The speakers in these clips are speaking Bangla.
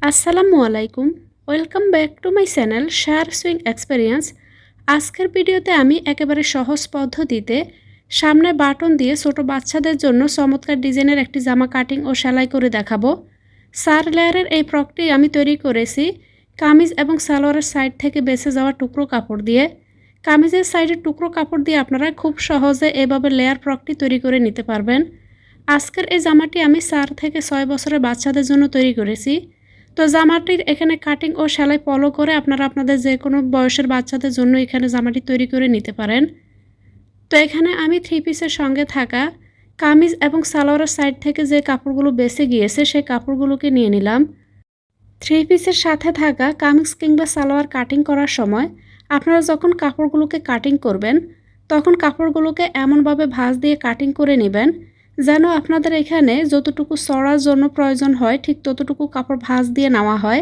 আসসালামু আলাইকুম। Welcome back to my channel share swing experience. আজকের ভিডিওতে আমি একেবারে সহজ পদ্ধতিতে সামনে বাটন দিয়ে ছোট বাচ্চাদের জন্য চমৎকার ডিজাইনের একটি জামা কাটিং ও সেলাই করে দেখাবো। 4 লেয়ারের এই ফ্রকটি আমি তৈরি করেছি কামিজ এবং সালোয়ারের সাইড থেকে বেঁচে যাওয়া টুকরো কাপড় দিয়ে। কামিজের সাইডের টুকরো কাপড় দিয়ে আপনারা খুব সহজে এভাবে লেয়ার ফ্রকটি তৈরি করে নিতে পারবেন। আজকের এই জামাটি আমি 4 থেকে 6 বছরের বাচ্চাদের জন্য তৈরি করেছি। তো জামাটির এখানে কাটিং ও সেলাই ফলো করে আপনারা আপনাদের যে কোনো বয়সের বাচ্চাদের জন্য এখানে জামাটি তৈরি করে নিতে পারেন। তো এখানে আমি 3 পিসের সঙ্গে থাকা কামিজ এবং সালোয়ারের সাইড থেকে যে কাপড়গুলো বেঁচে গিয়েছে সেই কাপড়গুলোকে নিয়ে নিলাম। 3 পিসের সাথে থাকা কামিজ কিংবা সালোয়ার কাটিং করার সময় আপনারা যখন কাপড়গুলোকে কাটিং করবেন তখন কাপড়গুলোকে এমনভাবে ভাঁজ দিয়ে কাটিং করে নেবেন যেন আপনাদের এখানে যতটুকু চড়ার জন্য প্রয়োজন হয় ঠিক ততটুকু কাপড় ভাঁজ দিয়ে নেওয়া হয়।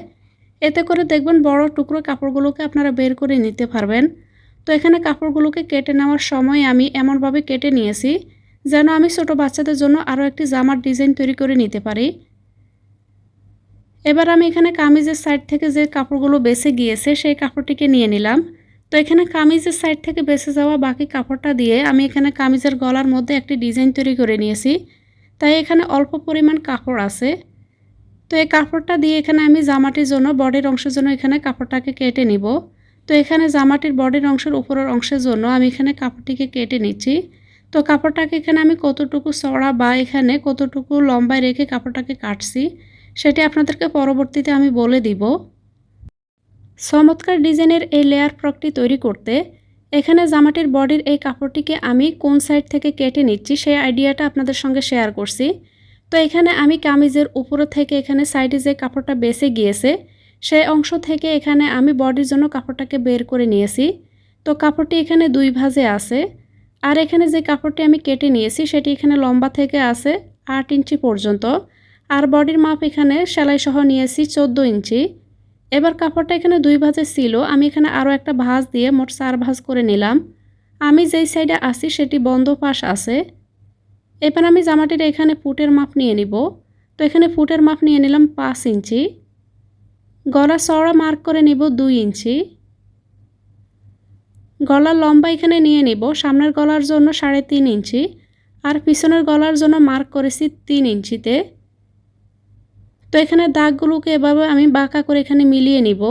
এতে করে দেখবেন বড় টুকরো কাপড়গুলোকে আপনারা বের করে নিতে পারবেন। তো এখানে কাপড়গুলোকে কেটে নেওয়ার সময় আমি এমনভাবে কেটে নিয়েছি যেন আমি ছোট বাচ্চাদের জন্য আরও একটি জামার ডিজাইন তৈরি করে নিতে পারি। এবার আমি এখানে কামিজের সাইড থেকে যে কাপড়গুলো বেঁচে গিয়েছে সেই কাপড়টিকে নিয়ে নিলাম। তো এখানে কামিজের সাইড থেকে বেঁচে যাওয়া বাকি কাপড়টা দিয়ে আমি এখানে কামিজের গলার মধ্যে একটি ডিজাইন তৈরি করে নিয়েছি। তাই এখানে অল্প পরিমাণ কাপড় আছে। তো এই কাপড়টা দিয়ে এখানে আমি জামাটির জন্য বডির অংশের জন্য এখানে কাপড়টাকে কেটে নিব। তো এখানে জামাটির বডির অংশের উপরের অংশের জন্য আমি এখানে কাপড়টিকে কেটে নিচ্ছি। তো কাপড়টাকে এখানে আমি কতটুকু চওড়া বা এখানে কতটুকু লম্বায় রেখে কাপড়টাকে কাটছি সেটি আপনাদেরকে পরবর্তীতে আমি বলে দিব। চমৎকার ডিজাইনের এই লেয়ার ফ্রকটি তৈরি করতে এখানে জামাটির বডির এই কাপড়টিকে আমি কোন সাইড থেকে কেটে নিচ্ছি সেই আইডিয়াটা আপনাদের সঙ্গে শেয়ার করছি। তো এখানে আমি কামিজের উপরে থেকে এখানে সাইডে যে কাপড়টা বেঁচে গিয়েছে সেই অংশ থেকে এখানে আমি বডির জন্য কাপড়টাকে বের করে নিয়েছি। তো কাপড়টি এখানে 2 ভাঁজে আছে। আর এখানে যে কাপড়টি আমি কেটে নিয়েছি সেটি এখানে লম্বা থেকে আছে 8 ইঞ্চি পর্যন্ত। আর বডির মাপ এখানে সেলাই সহ নিয়েছি 14 ইঞ্চি। এবার কাপড়টা এখানে 2 ভাঁজে ছিল, আমি এখানে আরও একটা ভাঁজ দিয়ে মোট 4 ভাঁজ করে নিলাম। আমি যেই সাইডে আছি সেটি বন্ধ পাশ আছে। এবার আমি জামাটির এখানে ফুটের মাপ নিয়ে নিব। তো এখানে ফুটের মাপ নিয়ে নিলাম 5 ইঞ্চি। গলা চওড়া মার্ক করে নিব 2 ইঞ্চি। গলার লম্বা এখানে নিয়ে নিব সামনের গলার জন্য 3.5 ইঞ্চি আর পিছনের গলার জন্য মার্ক করেছি 3 ইঞ্চিতে। তো এখানে দাগগুলোকে এভাবে আমি বাঁকা করে এখানে মিলিয়ে নিব।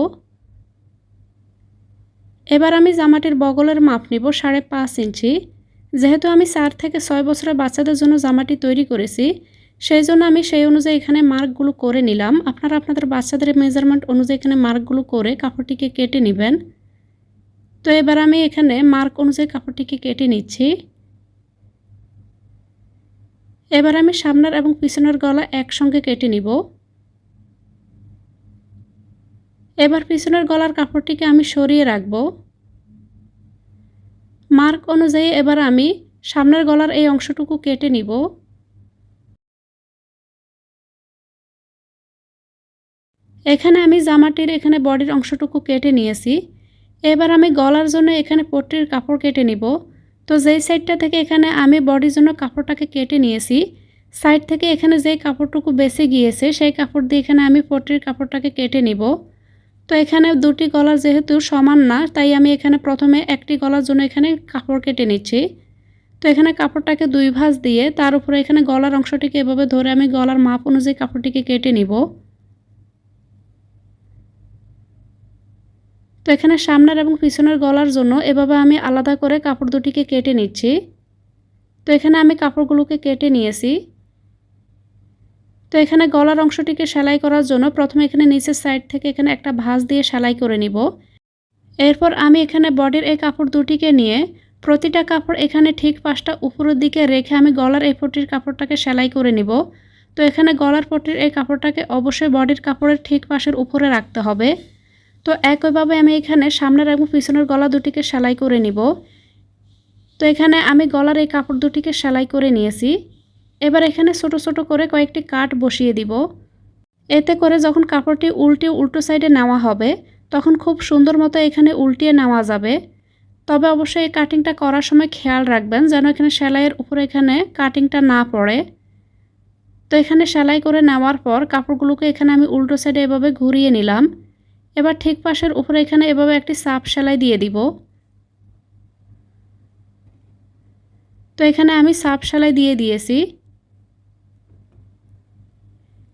এবার আমি জামাটির বগলের মাপ নিব 5.5 ইঞ্চি। যেহেতু আমি 4 থেকে 6 বছরের বাচ্চাদের জন্য জামাটি তৈরি করেছি সেই জন্য আমি সেই অনুযায়ী এখানে মার্কগুলো করে নিলাম। আপনারা আপনাদের বাচ্চাদের মেজারমেন্ট অনুযায়ী এখানে মার্কগুলো করে কাপড়টিকে কেটে নেবেন। তো এবার আমি এখানে মার্ক অনুযায়ী কাপড়টিকে কেটে নিচ্ছি। এবার আমি সামনের এবং পিছনের গলা একসঙ্গে কেটে নিব। এবার পিছনের গলার কাপড়টিকে আমি সরিয়ে রাখব। মার্ক অনুযায়ী এবার আমি সামনের গলার এই অংশটুকু কেটে নিব। এখানে আমি জামাটির এখানে বডির অংশটুকু কেটে নিয়েছি। এবার আমি গলার জন্য এখানে পট্টির কাপড় কেটে নিব। তো যেই সাইডটা থেকে এখানে আমি বডির জন্য কাপড়টাকে কেটে নিয়েছি সাইড থেকে এখানে যেই কাপড়টুকু বেঁচে গিয়েছে সেই কাপড় দিয়ে এখানে আমি পট্টির কাপড়টাকে কেটে নিব। তো এখানে দুটি গলা যেহেতু সমান না তাই আমি এখানে প্রথমে একটি গলার জন্য এখানে কাপড় কেটে নিচ্ছি। তো এখানে কাপড়টাকে 2 ভাঁজ দিয়ে তার উপরে এখানে গলার অংশটিকে এভাবে ধরে আমি গলার মাপ অনুযায়ী কাপড়টিকে কেটে নিব। তো এখানে সামনের এবং পিছনের গলার জন্য এভাবে আমি আলাদা করে কাপড় দুটিকে কেটে নিচ্ছি। তো এখানে আমি কাপড়গুলোকে কেটে নিয়েছি। তো এখানে গলার অংশটিকে সেলাই করার জন্য প্রথমে এখানে নিচের সাইড থেকে এখানে একটা ভাঁজ দিয়ে সেলাই করে নিব। এরপর আমি এখানে বডির এই কাপড় দুটিকে নিয়ে প্রতিটা কাপড় এখানে ঠিক পাশটা উপরের দিকে রেখে আমি গলার এই পট্টির কাপড়টাকে সেলাই করে নিব। তো এখানে গলার পট্টির এই কাপড়টাকে অবশ্যই বডির কাপড়ের ঠিক পাশের উপরে রাখতে হবে। তো একইভাবে আমি এখানে সামনের এবং পিছনের গলা দুটিকে সেলাই করে নিব। তো এখানে আমি গলার এই কাপড় দুটিকে সেলাই করে নিয়েছি। এবার এখানে ছোট ছোট করে কয়েকটি কাট বসিয়ে দিব। এতে করে যখন কাপড়টি উল্টো সাইডে নেওয়া হবে তখন খুব সুন্দর মতো এখানে উল্টিয়ে নেওয়া যাবে। তবে অবশ্যই এই কাটিংটা করার সময় খেয়াল রাখবেন যেন এখানে সেলাইয়ের উপরে এখানে কাটিংটা না পড়ে। তো তো এখানে সেলাই করে নেওয়ার পর কাপড়গুলোকে এখানে আমি উল্টো সাইডে এভাবে ঘুরিয়ে নিলাম। এবার ঠিক পাশের উপরে এখানে এভাবে একটি সাপ সেলাই দিয়ে দিব। তো এখানে আমি সাপ সেলাই দিয়ে দিয়েছি।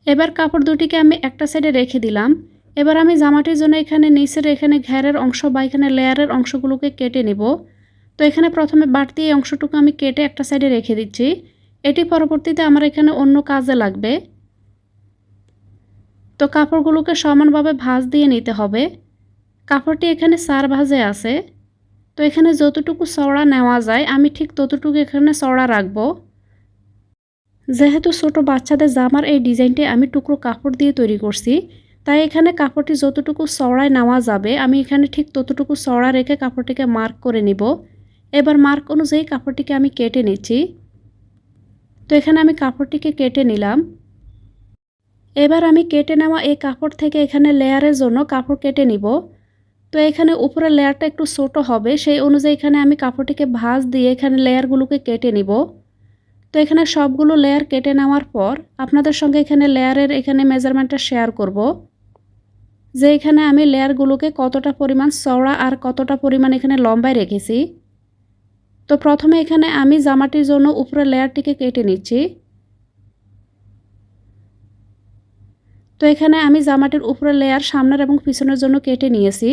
এবার কাপড় দুটিকে আমি একটা সাইডে রেখে দিলাম। এবার আমি জামাটির জন্য এখানে নিচের এখানে ঘেরের অংশ বা এখানে লেয়ারের অংশগুলোকে কেটে নেব। তো এখানে প্রথমে বাড়তি এই অংশটুকু আমি কেটে একটা সাইডে রেখে দিচ্ছি। এটি পরবর্তীতে আমার এখানে অন্য কাজে লাগবে। তো কাপড়গুলোকে সমানভাবে ভাঁজ দিয়ে নিতে হবে। কাপড়টি এখানে 4 ভাঁজে আছে। তো এখানে যতটুকু চওড়া নেওয়া যায় আমি ঠিক ততটুকু এখানে চওড়া রাখবো। যেহেতু ছোট বাচ্চাদের জামার এই ডিজাইনটি আমি টুকরো কাপড় দিয়ে তৈরি করছি, তাই এখানে কাপড়টি যতটুকু চওড়ায় নেওয়া যাবে আমি এখানে ঠিক ততটুকু চওড়া রেখে কাপড়টিকে মার্ক করে নিব। এবার মার্ক অনুযায়ী কাপড়টিকে আমি কেটে নিচ্ছি। তো এখানে আমি কাপড়টিকে কেটে নিলাম। এবার আমি কেটে নেওয়া এই কাপড় থেকে এখানে লেয়ারের জন্য কাপড় কেটে নিব। তো এখানে উপরের লেয়ারটা একটু ছোট হবে, সেই অনুযায়ী এখানে আমি কাপড়টিকে ভাঁজ দিয়ে এখানে লেয়ারগুলোকে কেটে নিব। তো এখানে সবগুলো লেয়ার কেটে নেওয়ার পর আপনাদের সঙ্গে এখানে লেয়ারের এখানে মেজারমেন্টটা শেয়ার করব, যে এখানে আমি লেয়ারগুলোকে কতটা পরিমাণ চওড়া আর কতটা পরিমাণ এখানে লম্বায় রেখেছি। তো প্রথমে এখানে আমি জামাটির জন্য উপরের লেয়ারটিকে কেটে নিচ্ছি। তো এখানে আমি জামাটির উপরের লেয়ার সামনের এবং পিছনের জন্য কেটে নিয়েছি।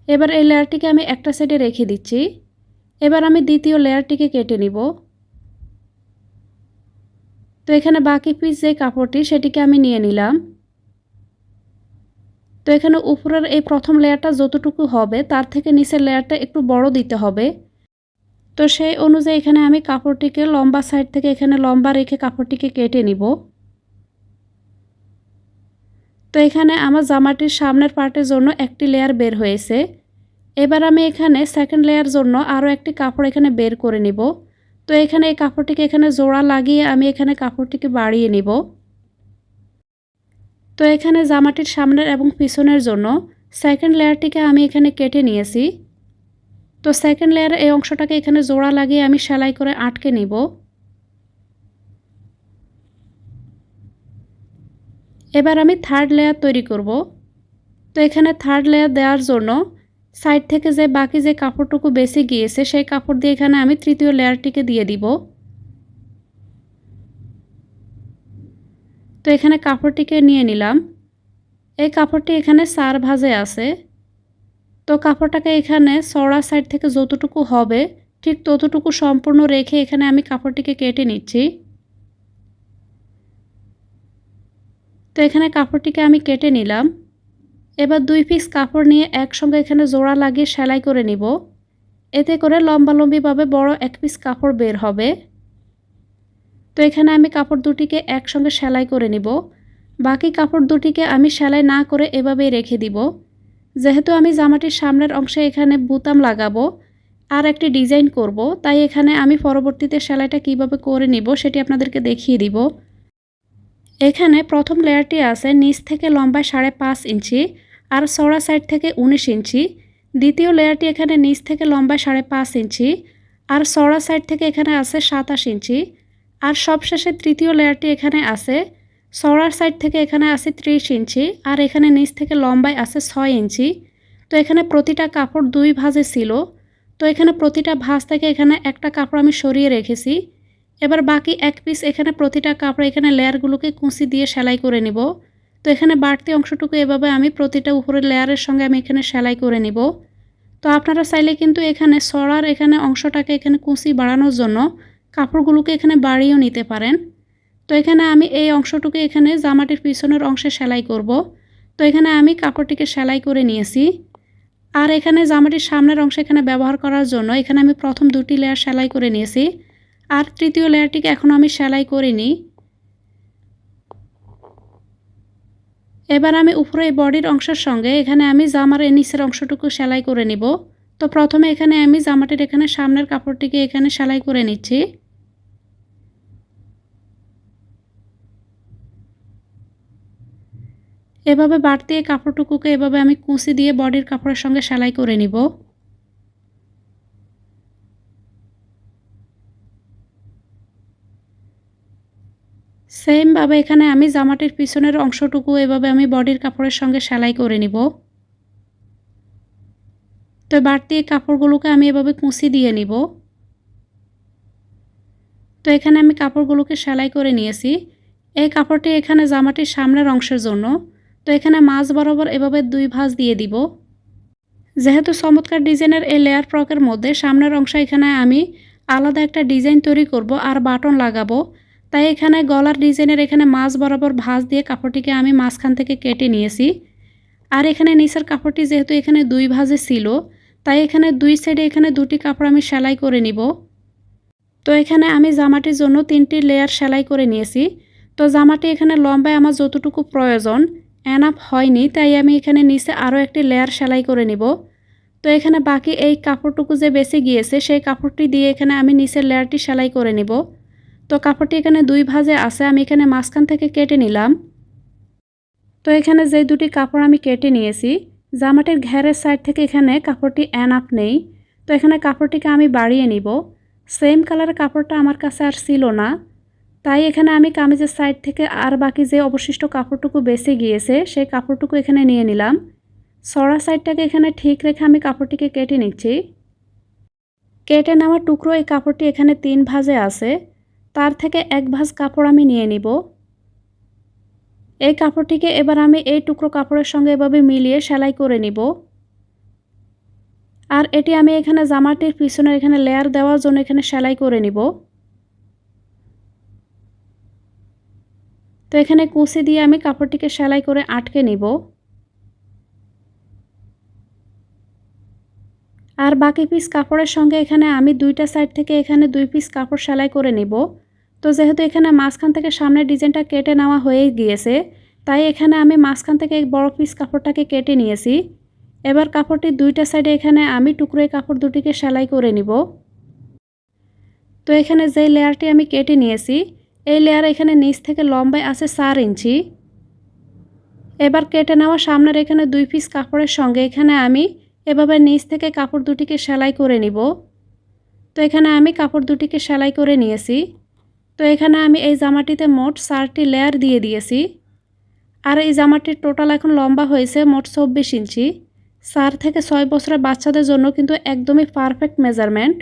এবার এই লেয়ারটিকে আমি একটা সাইডে রেখে দিচ্ছি। এবার আমি দ্বিতীয় লেয়ারটিকে কেটে নিব। তো এখানে বাকি পিস যে কাপড়টি সেটিকে আমি নিয়ে নিলাম। তো এখানে উপরের এই প্রথম লেয়ারটা যতটুকু হবে তার থেকে নিচের লেয়ারটা একটু বড় দিতে হবে। তো সেই অনুযায়ী এখানে আমি কাপড়টিকে লম্বা সাইড থেকে এখানে লম্বা রেখে কাপড়টিকে কেটে নিব। তো এখানে আমার জামাটির সামনের পার্টের জন্য একটি লেয়ার বের হয়েছে। এবার আমি এখানে সেকেন্ড লেয়ার জন্য আরও একটি কাপড় এখানে বের করে নিব। তো এখানে এই কাপড়টিকে এখানে জোড়া লাগিয়ে আমি এখানে কাপড়টিকে বাড়িয়ে নিব। তো এখানে জামাটির সামনের এবং পিছনের জন্য সেকেন্ড লেয়ারটিকে আমি এখানে কেটে নিয়েছি। তো সেকেন্ড লেয়ারের এই অংশটাকে এখানে জোড়া লাগিয়ে আমি সেলাই করে আটকে নিব। এবার আমি থার্ড লেয়ার তৈরি করব। তো এখানে থার্ড লেয়ার দেওয়ার জন্য সাইড থেকে যে বাকি যে কাপড়টুকু বেঁচে গিয়েছে সেই কাপড় দিয়ে এখানে আমি তৃতীয় লেয়ারটিকে দিয়ে দিব। তো এখানে কাপড়টিকে নিয়ে নিলাম। এই কাপড়টি এখানে 4 ভাঁজে আছে। তো কাপড়টাকে এখানে চওড়া সাইড থেকে যতটুকু হবে ঠিক ততটুকু সম্পূর্ণ রেখে এখানে আমি কাপড়টিকে কেটে নিচ্ছি। তো এখানে কাপড়টিকে আমি কেটে নিলাম। এবার 2 পিস কাপড় নিয়ে একসঙ্গে এখানে জোড়া লাগিয়ে সেলাই করে নিব। এতে করে লম্বালম্বিভাবে বড় এক পিস কাপড় বের হবে। তো এখানে আমি কাপড় দুটিকে একসঙ্গে সেলাই করে নিব। বাকি কাপড় দুটিকে আমি সেলাই না করে এভাবেই রেখে দিব। যেহেতু আমি জামাটির সামনের অংশে এখানে বুতাম লাগাবো আর একটি ডিজাইন করব, তাই এখানে আমি পরবর্তীতে সেলাইটা কিভাবে করে নিব সেটি আপনাদেরকে দেখিয়ে দিব। এখানে প্রথম লেয়ারটি আছে নিচ থেকে লম্বায় 5.5 ইঞ্চি আর চওড়া সাইড থেকে 19 ইঞ্চি। দ্বিতীয় লেয়ারটি এখানে নিচ থেকে লম্বায় 5.5 ইঞ্চি আর চওড়া সাইড থেকে এখানে আছে 27 ইঞ্চি। আর সবশেষে তৃতীয় লেয়ারটি এখানে আছে চওড়ার সাইড থেকে এখানে আছে 30 ইঞ্চি আর এখানে নিচ থেকে লম্বায় আছে 6 ইঞ্চি। তো এখানে প্রতিটা কাপড় 2 ভাঁজে ছিল। তো এখানে প্রতিটা ভাঁজ থেকে এখানে একটা কাপড় আমি সরিয়ে রেখেছি। এবার বাকি এক পিস এখানে প্রতিটা কাপড় এখানে লেয়ারগুলোকে কুঁচি দিয়ে সেলাই করে নিব। তো এখানে বাড়তি অংশটুকু এভাবে আমি প্রতিটা উপরের লেয়ারের সঙ্গে আমি এখানে সেলাই করে নিব। তো আপনারা চাইলে কিন্তু এখানে সরার এখানে অংশটাকে এখানে কুঁচি বাড়ানোর জন্য কাপড়গুলোকে এখানে বাড়িয়েও নিতে পারেন। তো এখানে আমি এই অংশটুকু এখানে জামাটির পিছনের অংশে সেলাই করব। তো এখানে আমি কাপড়টিকে সেলাই করে নিয়েছি। আর এখানে জামাটির সামনের অংশ এখানে ব্যবহার করার জন্য এখানে আমি প্রথম 2টি লেয়ার সেলাই করে নিয়েছি আর তৃতীয় লেয়ারটিকে এখনও আমি সেলাই করিনি। এবার আমি উপরে এই বডির অংশের সঙ্গে এখানে আমি জামার এই নিচের অংশটুকু সেলাই করে নিব। তো প্রথমে এখানে আমি জামাটির এখানে সামনের কাপড়টিকে এখানে সেলাই করে নিচ্ছি। এভাবে বাড়তি এই কাপড়টুকুকে এভাবে আমি কুঁচি দিয়ে বডির কাপড়ের সঙ্গে সেলাই করে নিব। সেমভাবে এখানে আমি জামাটির পিছনের অংশটুকু এভাবে আমি বডির কাপড়ের সঙ্গে সেলাই করে নিব। তো বাড়তি এই কাপড়গুলোকে আমি এভাবে কুঁচি দিয়ে নিব। তো এখানে আমি কাপড়গুলোকে সেলাই করে নিয়েছি। এই কাপড়টি এখানে জামাটির সামনের অংশের জন্য। তো এখানে মাঝ বরাবর এভাবে 2 ভাঁজ দিয়ে দিব। যেহেতু চমৎকার ডিজাইনের এই লেয়ার ফ্রকের মধ্যে সামনের অংশ এখানে আমি আলাদা একটা ডিজাইন তৈরি করব আর বাটন লাগাবো, তাই এখানে গলার ডিজাইনের এখানে মাঝ বরাবর ভাঁজ দিয়ে কাপড়টিকে আমি মাঝখান থেকে কেটে নিয়েছি। আর এখানে নিচের কাপড়টি যেহেতু এখানে 2 ভাঁজে ছিল, তাই এখানে 2 সাইডে এখানে 2টি কাপড় আমি সেলাই করে নিব। তো এখানে আমি জামাটির জন্য 3টি লেয়ার সেলাই করে নিয়েছি। তো জামাটি এখানে লম্বায় আমার যতটুকু প্রয়োজন এনাফ হয়নি, তাই আমি এখানে নিচে আরও একটি লেয়ার সেলাই করে নিব। তো এখানে বাকি এই কাপড়টুকু যে বেঁচে গিয়েছে সেই কাপড়টি দিয়ে এখানে আমি নিচের লেয়ারটি সেলাই করে নিব। তো কাপড়টি এখানে 2 ভাঁজে আছে, আমি এখানে মাঝখান থেকে কেটে নিলাম। তো এখানে যে 2টি কাপড় আমি কেটে নিয়েছি, জামাটির ঘেরের সাইড থেকে এখানে কাপড়টি এনাফ নেই, তো এখানে কাপড়টিকে আমি বাড়িয়ে নিব। সেম কালারের কাপড়টা আমার কাছে আর ছিল না, তাই এখানে আমি কামিজের সাইড থেকে আর বাকি যে অবশিষ্ট কাপড়টুকু বেঁচে গিয়েছে সেই কাপড়টুকু এখানে নিয়ে নিলাম। ছড়া সাইডটাকে এখানে ঠিক রেখে আমি কাপড়টিকে কেটে নিচ্ছি। কেটে নেওয়া টুকরো এই কাপড়টি এখানে 3 ভাঁজে আছে, তার থেকে 1 ভাঁজ কাপড় আমি নিয়ে নিব। এই কাপড়টিকে এবার আমি এই টুকরো কাপড়ের সঙ্গে এভাবে মিলিয়ে সেলাই করে নিব। আর এটি আমি এখানে জামাটির পিছনের এখানে লেয়ার দেওয়ার জন্য এখানে সেলাই করে নিব। তো এখানে কুঁচি দিয়ে আমি কাপড়টিকে সেলাই করে আটকে নিব। আর বাকি পিস কাপড়ের সঙ্গে এখানে আমি 2টা সাইড থেকে এখানে 2 পিস কাপড় সেলাই করে নিব। তো যেহেতু এখানে মাঝখান থেকে সামনের ডিজাইনটা কেটে নেওয়া হয়ে গিয়েছে, তাই এখানে আমি মাঝখান থেকে এক বড় পিস কাপড়টাকে কেটে নিয়েছি। এবার কাপড়টির 2টা সাইডে এখানে আমি টুকরো কাপড় দুটিকে সেলাই করে নিব। তো এখানে যে লেয়ারটি আমি কেটে নিয়েছি, এই লেয়ার এখানে নিচ থেকে লম্বায় আছে 4 ইঞ্চি। এবার কেটে নেওয়া সামনের এখানে 2 পিস কাপড়ের সঙ্গে এখানে আমি এভাবে নিচ থেকে কাপড় দুটিকে সেলাই করে নিব। তো এখানে আমি কাপড় দুটিকে সেলাই করে নিয়েছি। তো এখানে আমি এই জামাটিতে মোট 4টি লেয়ার দিয়ে দিয়েছি। আর এই জামাটির টোটাল এখন লম্বা হয়েছে মোট 24 ইঞ্চি। 4 থেকে 6 বছরের বাচ্চাদের জন্য কিন্তু একদমই পারফেক্ট মেজারমেন্ট।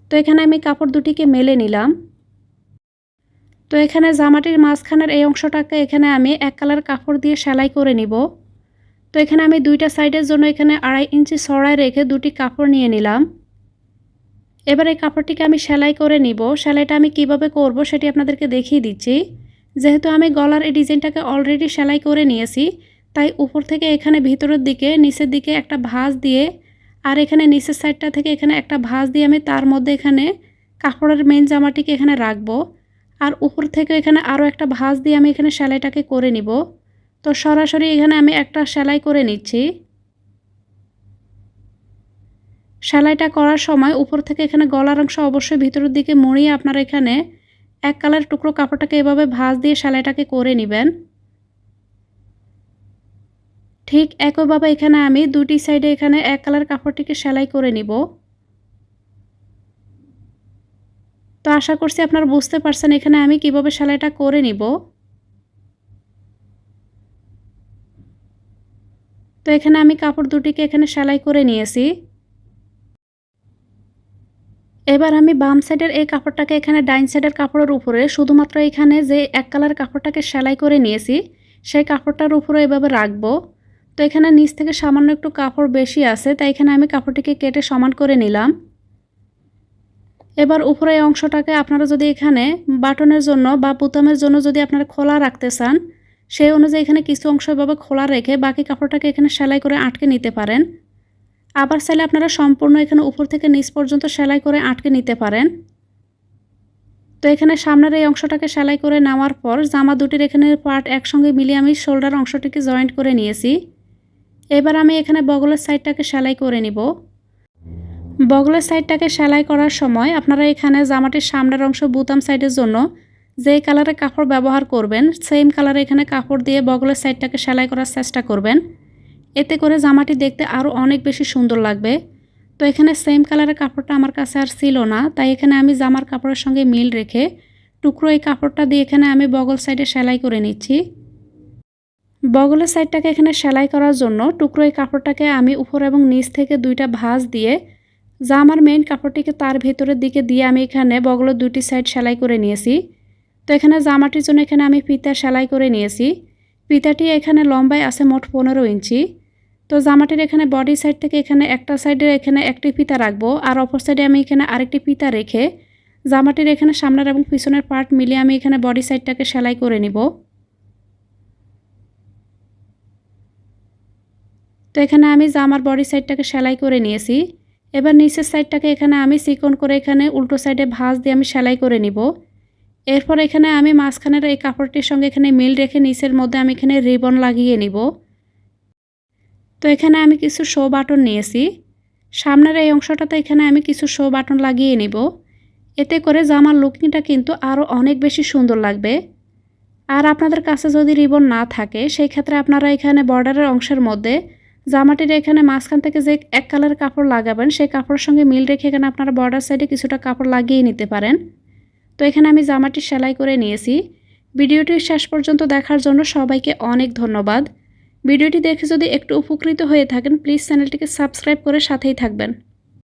তো এখানে আমি কাপড় দুটিকে মেলে নিলাম। তো এখানে জামাটির মাঝখানের এই অংশটাকে এখানে আমি 1 কালার কাপড় দিয়ে সেলাই করে নিব। তো এখানে আমি 2টা সাইডের জন্য এখানে 2.5 ইঞ্চি চড়ায় রেখে 2টি কাপড় নিয়ে নিলাম। এবার এই কাপড়টিকে আমি সেলাই করে নিব। সেলাইটা আমি কিভাবে করব সেটি আপনাদেরকে দেখিয়ে দিচ্ছি। যেহেতু আমি গলার এই ডিজাইনটাকে অলরেডি সেলাই করে নিয়েছি, তাই উপর থেকে এখানে ভিতরের দিকে নিচের দিকে একটা ভাঁজ দিয়ে আর এখানে নিচের সাইডটা থেকে এখানে একটা ভাঁজ দিয়ে আমি তার মধ্যে এখানে কাপড়ের মেন জামাটিকে এখানে রাখবো। আর উপর থেকে এখানে আরও একটা ভাঁজ দিয়ে আমি এখানে সেলাইটাকে করে নিব। তো সরাসরি এখানে আমি একটা সেলাই করে নিচ্ছি। সেলাইটা করার সময় উপর থেকে এখানে গলার অংশ অবশ্যই ভিতরের দিকে মুড়িয়ে আপনারা এখানে 1 কালার টুকরো কাপড়টাকে এভাবে ভাঁজ দিয়ে সেলাইটাকে করে নেবেন। ঠিক একইভাবে এখানে আমি 2টি সাইডে এখানে 1 কালার কাপড়টিকে সেলাই করে নিব। তো আশা করছি আপনারা বুঝতে পারছেন এখানে আমি কিভাবে সেলাইটা করে নিব। তো এখানে আমি কাপড় দুটিকে এখানে সেলাই করে নিয়েছি। এবার আমি বাম সাইডের এই কাপড়টাকে এখানে ডাইন সাইডের কাপড়ের উপরে শুধুমাত্র এখানে যে 1 কালার কাপড়টাকে সেলাই করে নিয়েছি সেই কাপড়টার উপরে এভাবে রাখবো। তো এখানে নিচ থেকে সামান্য একটু কাপড় বেশি আছে, তাই এখানে আমি কাপড়টিকে কেটে সমান করে নিলাম। এবার উপরে এই অংশটাকে আপনারা যদি এখানে বাটনের জন্য বা বোতামের জন্য যদি আপনারা খোলা রাখতে চান, সেই অনুযায়ী এখানে কিছু অংশ এভাবে খোলা রেখে বাকি কাপড়টাকে এখানে সেলাই করে আটকে নিতে পারেন। আবার চাইলে আপনারা সম্পূর্ণ এখানে উপর থেকে নিচ পর্যন্ত সেলাই করে আটকে নিতে পারেন। তো এখানে সামনের এই অংশটাকে সেলাই করে নেওয়ার পর জামা দুটির এখানে পার্ট একসঙ্গে মিলিয়ে আমি শোল্ডার অংশটিকে জয়েন্ট করে নিয়েছি। এবার আমি এখানে বগলের সাইডটাকে সেলাই করে নিব। বগলের সাইডটাকে সেলাই করার সময় আপনারা এখানে জামাটির সামনের অংশ বোতাম সাইডের জন্য যে কালারের কাপড় ব্যবহার করবেন সেম কালারে এখানে কাপড় দিয়ে বগলের সাইডটাকে সেলাই করার চেষ্টা করবেন। এতে করে জামাটি দেখতে আরও অনেক বেশি সুন্দর লাগবে। তো এখানে সেম কালারের কাপড়টা আমার কাছে আর ছিল না, তাই এখানে আমি জামার কাপড়ের সঙ্গে মিল রেখে টুকরো এই কাপড়টা দিয়ে এখানে আমি বগল সাইডে সেলাই করে নিচ্ছি। বগলের সাইডটাকে এখানে সেলাই করার জন্য টুকরো এই কাপড়টাকে আমি উপর এবং নিচ থেকে দুইটা ভাঁজ দিয়ে জামার মেইন কাপড়টিকে তার ভেতরের দিকে দিয়ে আমি এখানে বগলের দুটি সাইড সেলাই করে নিয়েছি। তো এখানে জামাটির জন্য এখানে আমি ফিতা সেলাই করে নিয়েছি। ফিতাটি এখানে লম্বায় আছে মোট 15 ইঞ্চি। তো জামাটির এখানে বডি সাইড থেকে এখানে একটা সাইডে এখানে একটি ফিতা রাখবো, আর অপর সাইডে আমি এখানে আরেকটি ফিতা রেখে জামাটির এখানে সামনের এবং পিছনের পার্ট মিলিয়ে আমি এখানে বডি সাইডটাকে সেলাই করে নিব। তো এখানে আমি জামার বডি সাইডটাকে সেলাই করে নিয়েছি। এবার নিচের সাইডটাকে এখানে আমি চিকন করে এখানে উল্টো সাইডে ভাঁজ দিয়ে আমি সেলাই করে নিব। এরপর এখানে আমি মাঝখানের এই কাপড়টির সঙ্গে এখানে মিল রেখে নিচের মধ্যে আমি এখানে রিবন লাগিয়ে নিব। তো এখানে আমি কিছু শো বাটন নিয়েছি। সামনের এই অংশটাতে এখানে আমি কিছু শো বাটন লাগিয়ে নিব। এতে করে জামার লুকিংটা কিন্তু আরও অনেক বেশি সুন্দর লাগবে। আর আপনাদের কাছে যদি রিবন না থাকে সেই ক্ষেত্রে আপনারা এখানে বর্ডারের অংশের মধ্যে জামাটির এখানে মাঝখান থেকে যে এক কালারের কাপড় লাগাবেন সেই কাপড়ের সঙ্গে মিল রেখে এখানে আপনারা বর্ডার সাইডে কিছুটা কাপড় লাগিয়ে নিতে পারেন। তো এখানে আমি জামাটি সেলাই করে নিয়েছি। ভিডিওটি শেষ পর্যন্ত দেখার জন্য সবাইকে অনেক ধন্যবাদ। ভিডিওটি দেখে যদি একটু উপকৃত হয়ে থাকেন প্লিজ চ্যানেলটিকে সাবস্ক্রাইব করে সাথেই থাকবেন।